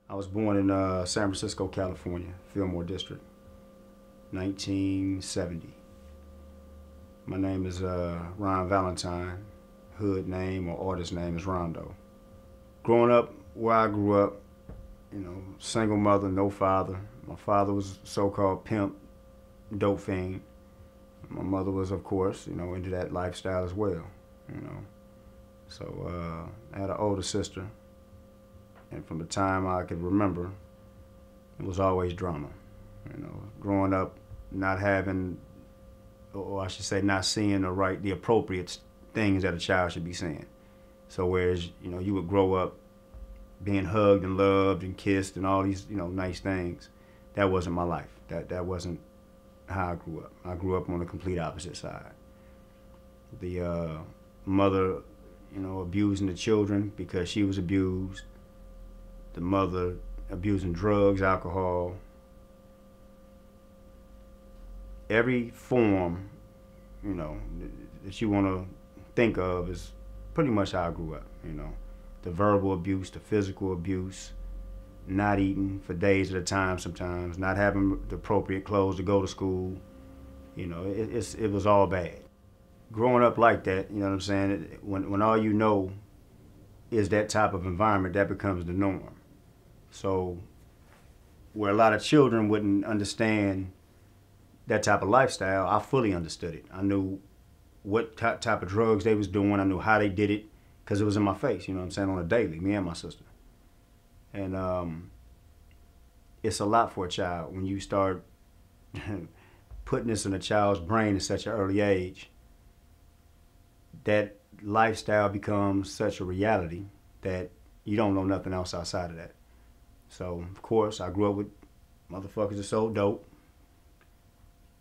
I was born in San Francisco, California, Fillmore District, 1970. My name is Ron Valentine. Hood name or artist name is Rondo. Growing up where I grew up, single mother, no father. My father was so-called pimp, dope fiend. My mother was, of course, into that lifestyle as well, So I had an older sister, and from the time I could remember, it was always drama. Growing up, not having, or I should say, not seeing the appropriate things that a child should be seeing. So whereas, you would grow up being hugged and loved and kissed and all these, nice things, that wasn't my life. That wasn't how I grew up. I grew up on the complete opposite side. The mother, abusing the children because she was abused. The mother abusing drugs, alcohol. Every form, that you want to think of is pretty much how I grew up, The verbal abuse, the physical abuse, not eating for days at a time sometimes, not having the appropriate clothes to go to school. It was all bad. Growing up like that, you know what I'm saying, when all you know is that type of environment, that becomes the norm. So where a lot of children wouldn't understand that type of lifestyle, I fully understood it. I knew what type of drugs they was doing. I knew how they did it because it was in my face, on a daily, me and my sister. And it's a lot for a child when you start putting this in a child's brain at such an early age. That lifestyle becomes such a reality that you don't know nothing else outside of that. So, of course, I grew up with motherfuckers that sold dope,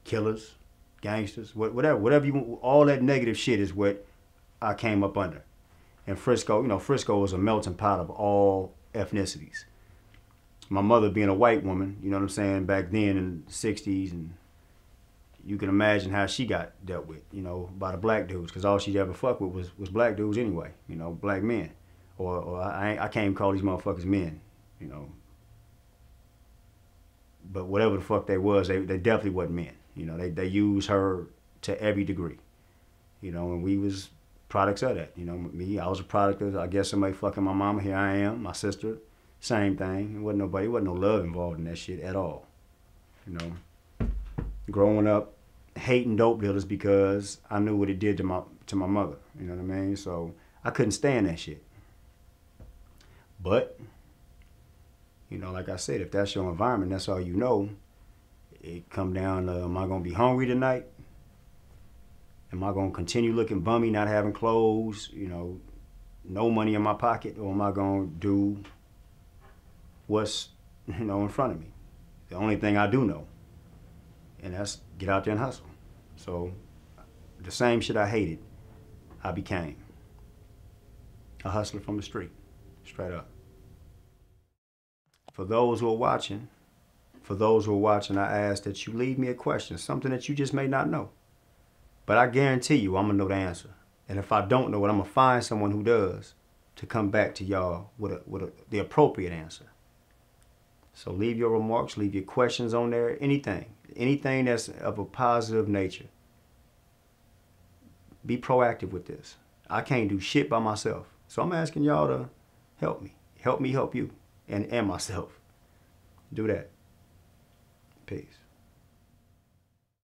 killers, gangsters, whatever you want. All that negative shit is what I came up under. And Frisco, Frisco was a melting pot of all ethnicities. My mother being a white woman, back then in the 60s, and you can imagine how she got dealt with, by the black dudes, because all she ever fucked with was black dudes anyway, black men. Or I can't even call these motherfuckers men, But whatever the fuck they was, they definitely wasn't men. They used her to every degree, and we was products of that. Me, I was a product of, I guess, somebody fucking my mama. Here I am, my sister, same thing. It wasn't no love involved in that shit at all. Growing up, hating dope dealers because I knew what it did to my mother. You know what I mean? So I couldn't stand that shit. But, like I said, if that's your environment, that's all you know. It come down to, am I gonna be hungry tonight? Am I gonna continue looking bummy, not having clothes, no money in my pocket, or am I gonna do what's, in front of me? The only thing I do know, and that's get out there and hustle. So the same shit I hated, I became a hustler from the street, straight up. For those who are watching, I ask that you leave me a question, something that you just may not know. But I guarantee you, I'm gonna know the answer. And if I don't know it, I'm gonna find someone who does to come back to y'all with the appropriate answer. So leave your remarks, leave your questions on there, anything that's of a positive nature. Be proactive with this. I can't do shit by myself. So I'm asking y'all to help me help you, and myself. Do that. Peace.